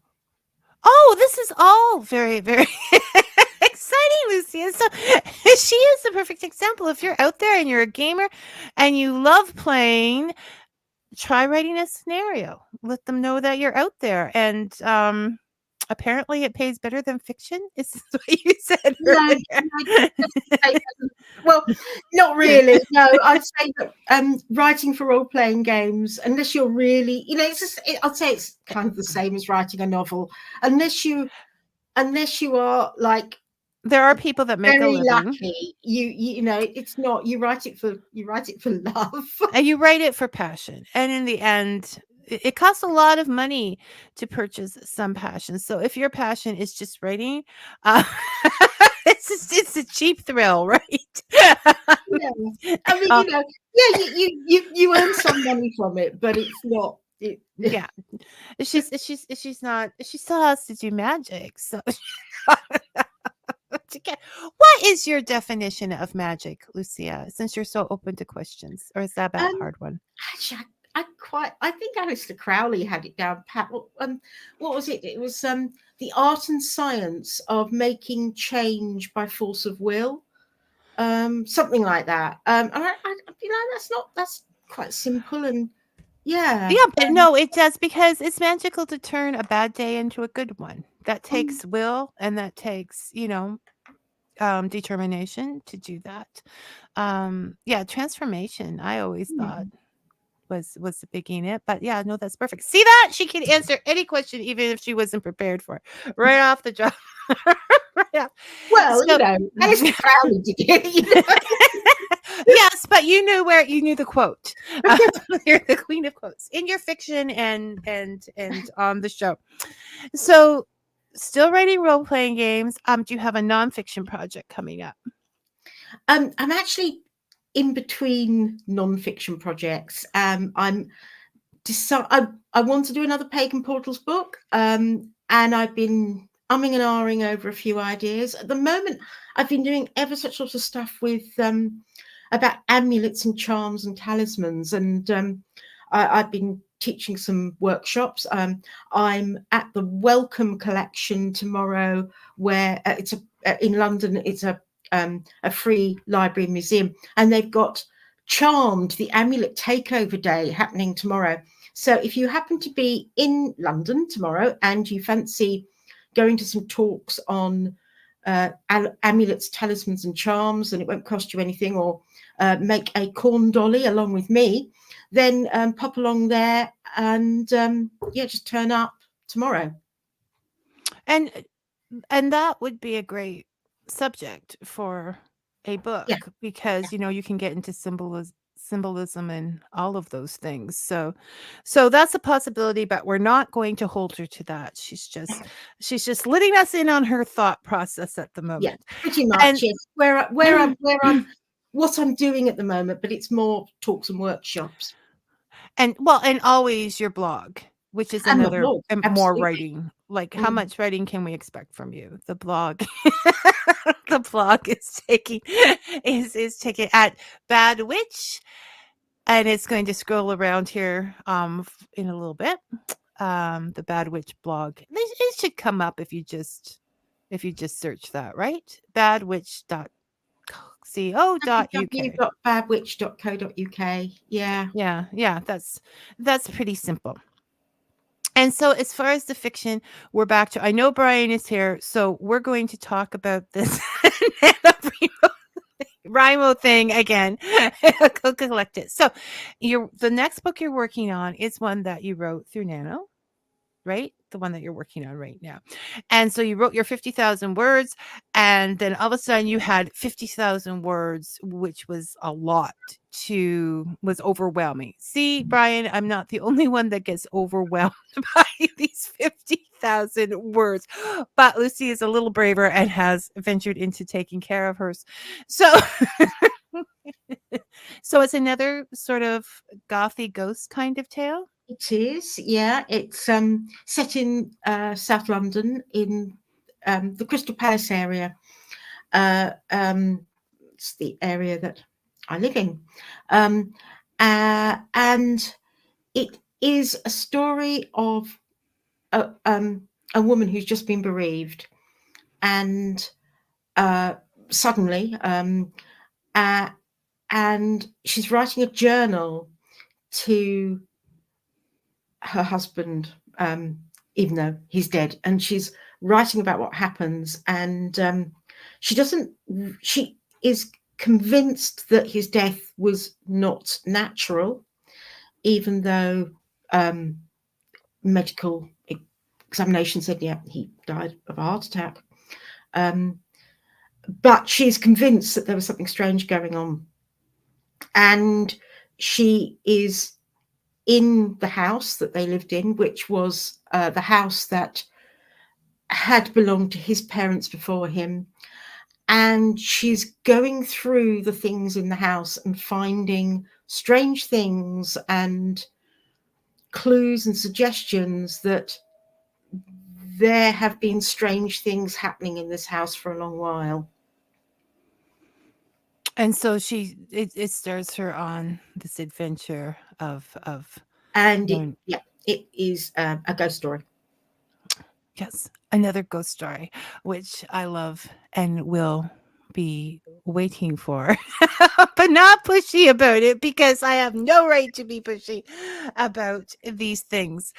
Speaker 2: Oh, this is all very, very exciting, Lucia. So she is the perfect example. If you're out there and you're a gamer and you love playing, try writing a scenario. Let them know that you're out there. And apparently it pays better than fiction. Is this what you said earlier?
Speaker 3: Well, not really. No, I'd say that writing for role-playing games, unless you're really, you know, I'd say it's kind of the same as writing a novel. Unless you are like,
Speaker 2: there are people that make a living.
Speaker 3: Lucky. You know, it's not. You write it for love,
Speaker 2: and you write it for passion. And in the end, it costs a lot of money to purchase some passion. So if your passion is just writing, it's a cheap thrill, right?
Speaker 3: Yeah. I mean, you know, yeah, you earn some money from it, but it's not.
Speaker 2: Yeah, she still has to do magic. So, what is your definition of magic, Lucia? Since you're so open to questions, or is that a hard one?
Speaker 3: Actually, I think Aleister Crowley had it down pat. What was it? It was the art and science of making change by force of will. something like that. And that's quite simple, and yeah.
Speaker 2: Yeah, but no, it does, because it's magical to turn a bad day into a good one. That
Speaker 3: Um,
Speaker 2: takes will, and that takes, determination to do that. Yeah, transformation, I always thought was the big in it. But yeah, no, that's perfect. See that? She can answer any question even if she wasn't prepared for it. Right off the job. Right off.
Speaker 3: well,
Speaker 2: So
Speaker 3: Alison Crowley did it.
Speaker 2: yes, but you knew the quote. You're the queen of quotes in your fiction and on the show. So, still writing role playing games. Do you have a nonfiction project coming up?
Speaker 3: I'm actually in between non-fiction projects. I want to do another Pagan Portals book, and I've been umming and ahhing over a few ideas. At the moment, I've been doing ever such lots of stuff with about amulets and charms and talismans, and I've been teaching some workshops. I'm at the Welcome Collection tomorrow, where it's in London. It's a free library and museum, and they've got Charmed, the Amulet Takeover Day, happening tomorrow. So if you happen to be in London tomorrow and you fancy going to some talks on amulets, talismans, and charms, and it won't cost you anything, or make a corn dolly along with me, then pop along there and just turn up tomorrow.
Speaker 2: And that would be a great subject for a book, because you can get into symbolism and all of those things. So that's a possibility, but we're not going to hold her to that. She's just letting us in on her thought process at the moment.
Speaker 3: Yeah, pretty much. Yes, where I'm what I'm doing at the moment, but it's more talks and workshops.
Speaker 2: And always your blog, which is
Speaker 3: And
Speaker 2: another
Speaker 3: blog,
Speaker 2: more
Speaker 3: absolutely.
Speaker 2: writing. Like, how much writing can we expect from you? The blog, the blog is taking at Bad Witch, and it's going to scroll around here in a little bit. The Bad Witch blog. It should come up if you just search that, right? Badwitch.co.uk.
Speaker 3: www.badwitch.co.uk.
Speaker 2: Yeah, that's pretty simple. And so, as far as the fiction, we're back to, I know Brian is here, so we're going to talk about this Rimo thing again. Collect it. So, the next book you're working on is one that you wrote through Nano, right? The one that you're working on right now. And so you wrote your 50,000 words, and then all of a sudden you had 50,000 words, which was a lot was overwhelming. See, Brian, I'm not the only one that gets overwhelmed by these 50,000 words, but Lucy is a little braver and has ventured into taking care of hers. So, so it's another sort of gothy ghost kind of tale.
Speaker 3: It is, yeah. It's set in South London, in the Crystal Palace area. It's the area that I live in. And it is a story of a woman who's just been bereaved, and suddenly, and she's writing a journal to her husband, even though he's dead, and she's writing about what happens, and she is convinced that his death was not natural, even though medical examination said, yeah, he died of a heart attack. But she's convinced that there was something strange going on, and she is in the house that they lived in, which was the house that had belonged to his parents before him. And she's going through the things in the house and finding strange things and clues and suggestions that there have been strange things happening in this house for a long while.
Speaker 2: And so it starts her on this adventure of
Speaker 3: and it is a ghost story.
Speaker 2: Yes, another ghost story, which I love and will be waiting for, but not pushy about it because I have no right to be pushy about these things.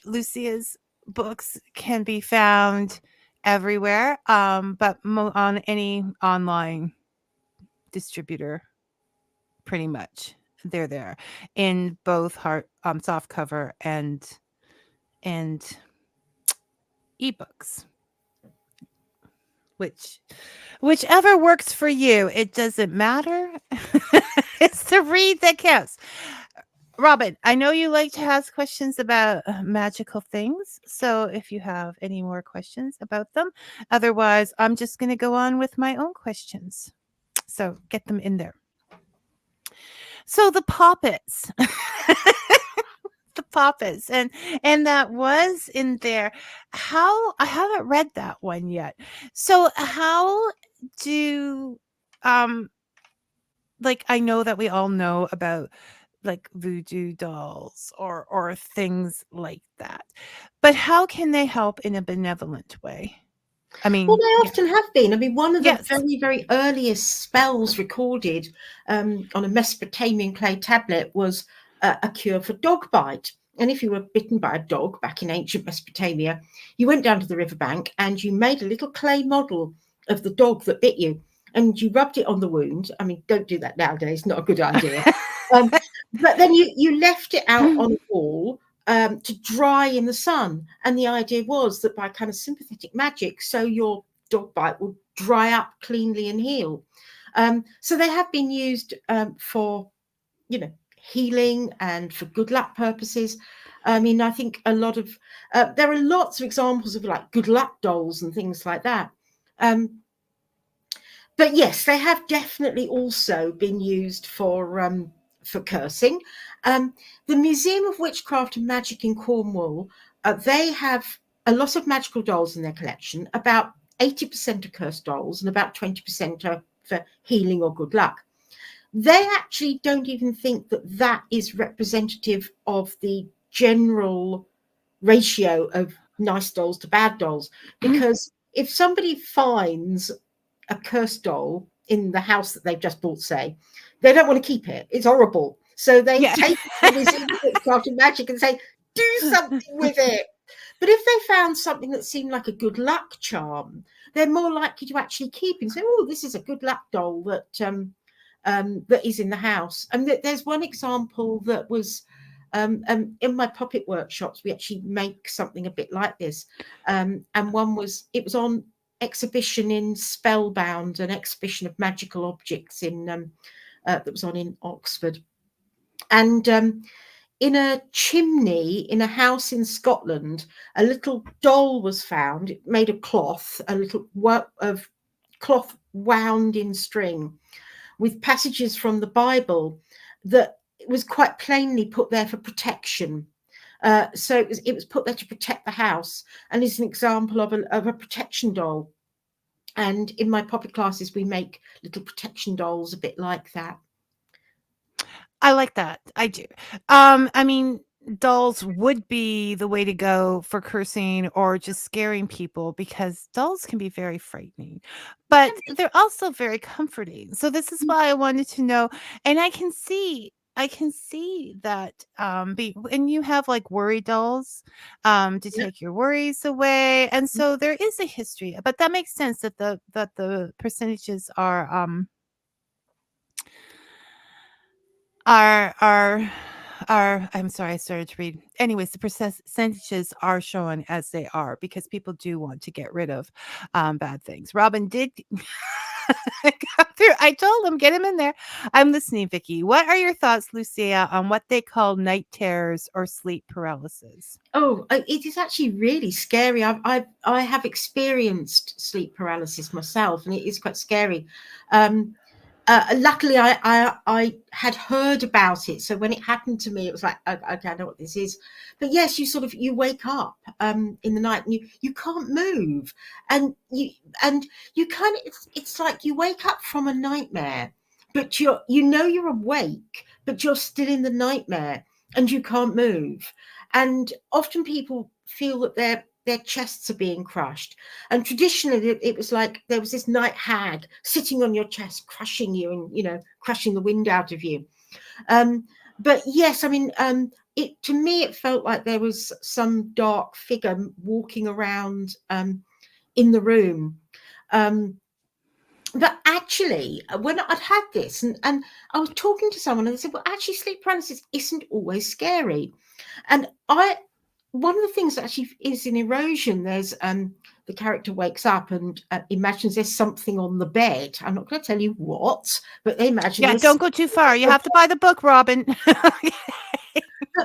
Speaker 2: Lucia's books can be found everywhere, but on any online distributor, pretty much. They're there in both hard, soft cover and ebooks, whichever works for you. It doesn't matter. It's the read that counts. Robin, I know you like to ask questions about magical things. So if you have any more questions about them, otherwise, I'm just going to go on with my own questions. So get them in there. So the poppets. The poppets, and that was in there. How I haven't read that one yet. So how do like, I know that we all know about like voodoo dolls or things like that, but how can they help in a benevolent way? I mean,
Speaker 3: well, they often have been. I mean, one of the
Speaker 2: yes.
Speaker 3: very, very earliest spells recorded on a Mesopotamian clay tablet was a cure for dog bite. And if you were bitten by a dog back in ancient Mesopotamia, you went down to the riverbank and you made a little clay model of the dog that bit you, and you rubbed it on the wound. I mean, don't do that nowadays; not a good idea. But then you left it out on a wall to dry in the sun. And the idea was that by kind of sympathetic magic, so your dog bite will dry up cleanly and heal. So they have been used for, healing and for good luck purposes. I mean, I think a lot of, there are lots of examples of like good luck dolls and things like that. But yes, they have definitely also been used for cursing. The Museum of Witchcraft and Magic in Cornwall, they have a lot of magical dolls in their collection. About 80% are cursed dolls and about 20% are for healing or good luck. They actually don't even think that that is representative of the general ratio of nice dolls to bad dolls, because if somebody finds a cursed doll in the house that they've just bought, say, they don't want to keep it. It's horrible. So they take it to the Museum of Witchcraft and Magic and say, do something with it. But if they found something that seemed like a good luck charm, they're more likely to actually keep it and say, oh, this is a good luck doll that that is in the house. And there's one example that was in my puppet workshops. We actually make something a bit like this. And one was, it was on exhibition in Spellbound, an exhibition of magical objects in that was on in Oxford. And in a chimney in a house in Scotland, a little doll was found made of cloth, a little work of cloth wound in string, with passages from the Bible that was quite plainly put there for protection. So it was put there to protect the house, and is an example of a protection doll. And in my puppet classes, we make little protection dolls a bit like that.
Speaker 2: I like that. I do. I mean, dolls would be the way to go for cursing or just scaring people, because dolls can be very frightening, but they're also very comforting. So this is why I wanted to know, and I can see that and you have like worry dolls to take your worries away, and so there is a history, but that makes sense that the percentages are I'm sorry, I started to read. Anyways, the percentages are shown as they are because people do want to get rid of bad things. Robin did come through. I told him, get him in there. I'm listening, Vicky. What are your thoughts, Lucia, on what they call night terrors or sleep paralysis?
Speaker 3: Oh, it is actually really scary. I have experienced sleep paralysis myself, and it is quite scary. Luckily, I had heard about it, so when it happened to me, it was like, okay, I know what this is. But yes, you wake up in the night and you can't move, and you kind of, it's like you wake up from a nightmare, but you're awake, but you're still in the nightmare and you can't move. And often people feel that their chests are being crushed. And traditionally, it was like there was this night hag sitting on your chest, crushing you and, you know, crushing the wind out of you. But yes, I mean, to me, it felt like there was some dark figure walking around in the room. But actually, when I'd had this, and I was talking to someone, and they said, well, actually, sleep paralysis isn't always scary. And one of the things that actually is in Erosion, there's the character wakes up and imagines there's something on the bed. I'm not going to tell you what, but they imagine.
Speaker 2: Yeah, don't go too far. You have to buy the book, Robin.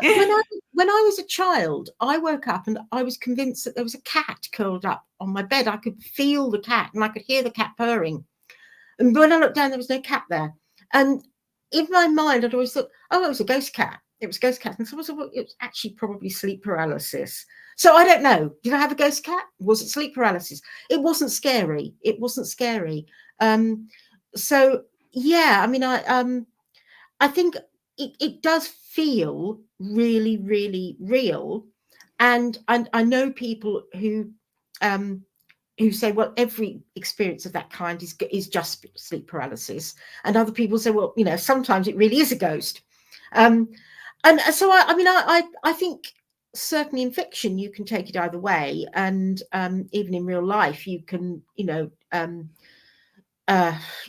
Speaker 3: When I was a child, I woke up and I was convinced that there was a cat curled up on my bed. I could feel the cat and I could hear the cat purring. And when I looked down, there was no cat there. And in my mind, I'd always thought, oh, it was a ghost cat. It was a ghost cat. And someone said, well, it was actually probably sleep paralysis. So I don't know. Did I have a ghost cat? Was it sleep paralysis? It wasn't scary. It wasn't scary. So, yeah, I mean, I think it does feel really, really real. And I know people who say, well, every experience of that kind is just sleep paralysis. And other people say, well, you know, sometimes it really is a ghost. And so, I think certainly in fiction, you can take it either way. And even in real life, you can, you know,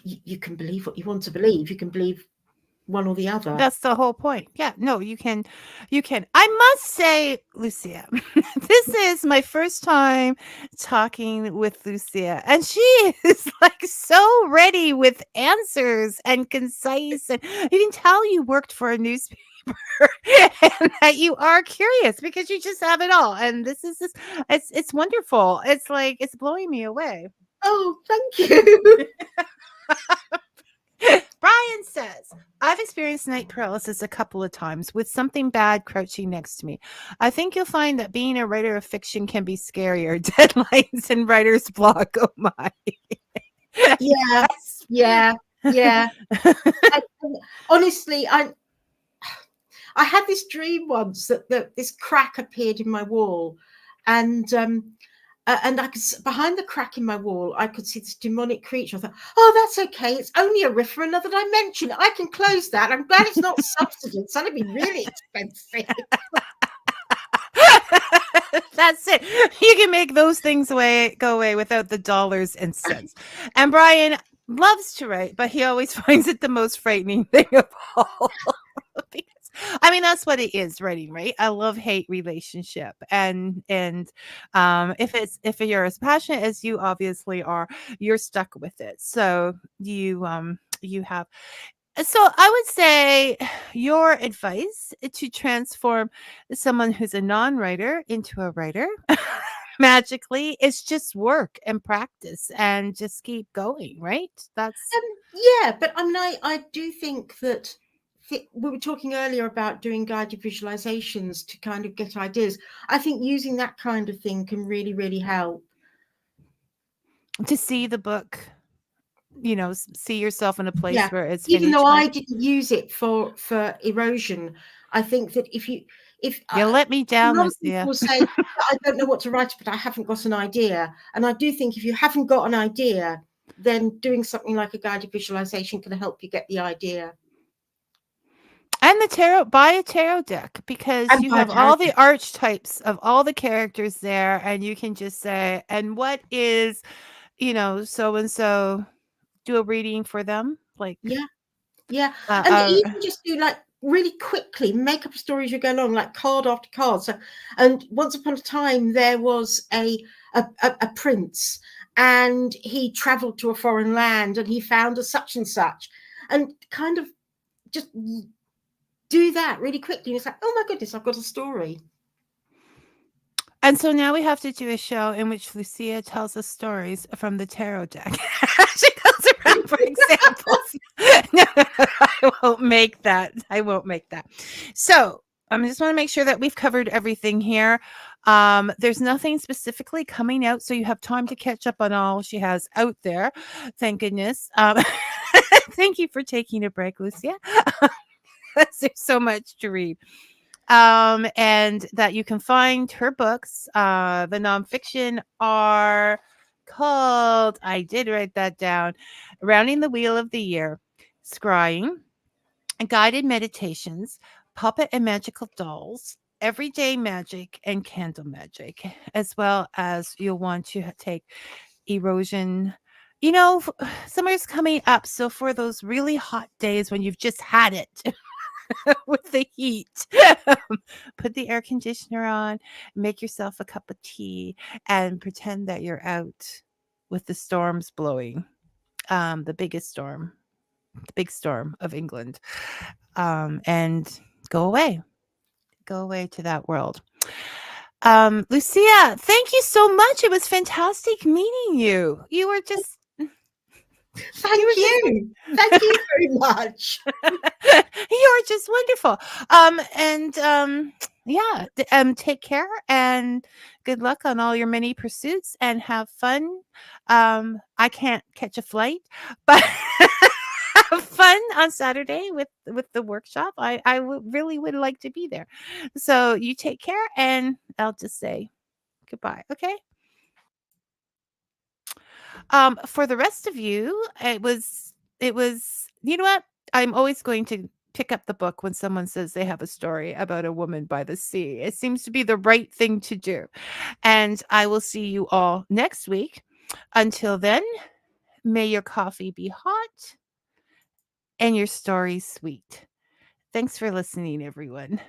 Speaker 3: you can believe what you want to believe. You can believe one or the other.
Speaker 2: That's the whole point. Yeah, no, you can. I must say, Lucya, this is my first time talking with Lucya, and she is like so ready with answers and concise, and you can tell you worked for a newspaper and that you are curious because you just have it all. And this is just, it's wonderful. It's like, it's blowing me away.
Speaker 3: Oh, thank you.
Speaker 2: Brian says, I've experienced night paralysis a couple of times with something bad crouching next to me. I think you'll find that being a writer of fiction can be scarier. Deadlines and writer's block. Oh my.
Speaker 3: Yeah. Honestly, I had this dream once that this crack appeared in my wall, and I could, behind the crack in my wall, I could see this demonic creature. I thought, oh, that's okay. It's only a rift for another dimension. I can close that. I'm glad it's not subsidized. It's going to be really expensive.
Speaker 2: That's it. You can make those things go away without the dollars and cents. And Brian loves to write, but he always finds it the most frightening thing of all. Because, I mean, that's what it is, writing, right? A love-hate relationship. And if you're as passionate as you obviously are, you're stuck with it. So you have. So I would say your advice to transform someone who's a non-writer into a writer magically is just work and practice and just keep going, right? That's
Speaker 3: yeah, but I mean, I do think that we were talking earlier about doing guided visualizations to kind of get ideas. I think using that kind of thing can really, really help.
Speaker 2: To see the book, you know, see yourself in a place where it's
Speaker 3: even
Speaker 2: finished.
Speaker 3: though I didn't use it for Erosion, I think that if you
Speaker 2: let me down,
Speaker 3: Lucya. People say, I don't know what to write, but I haven't got an idea. And I do think if you haven't got an idea, then doing something like a guided visualization can help you get the idea.
Speaker 2: And the tarot, buy a tarot deck, because you have all the archetypes of all the characters there, and you can just say, and what is, you know, so and so, do a reading for them, like
Speaker 3: and even just do like really quickly make up a story as you go along, like card after card. So, and once upon a time there was a prince, and he traveled to a foreign land, and he found a such and such, and kind of just do that really quickly. And it's like, oh my goodness, I've got a story.
Speaker 2: And so now we have to do a show in which Lucya tells us stories from the tarot deck. She goes around for examples. No, I won't make that. So I just want to make sure that we've covered everything here. There's nothing specifically coming out, so you have time to catch up on all she has out there. Thank goodness. Thank you for taking a break, Lucya. There's so much to read. And that you can find her books. The nonfiction are called, I did write that down, Rounding the Wheel of the Year, Scrying, Guided Meditations, Puppet and Magical Dolls, Everyday Magic, and Candle Magic, as well as you'll want to take Erosion. You know, summer's coming up, so for those really hot days when you've just had it with the heat, put the air conditioner on, make yourself a cup of tea, and pretend that you're out with the storms blowing. The biggest storm, the big storm of England, and go away to that world. Lucya, thank you so much. It was fantastic meeting you. You were just
Speaker 3: Thank you. Thank you very much.
Speaker 2: you are just wonderful. Yeah, take care and good luck on all your many pursuits and have fun. I can't catch a flight, but have fun on Saturday with the workshop. I really would like to be there. So you take care and I'll just say goodbye. Okay. For the rest of you, it was, you know what? I'm always going to pick up the book when someone says they have a story about a woman by the sea. It seems to be the right thing to do. And I will see you all next week. Until then, may your coffee be hot and your story sweet. Thanks for listening, everyone.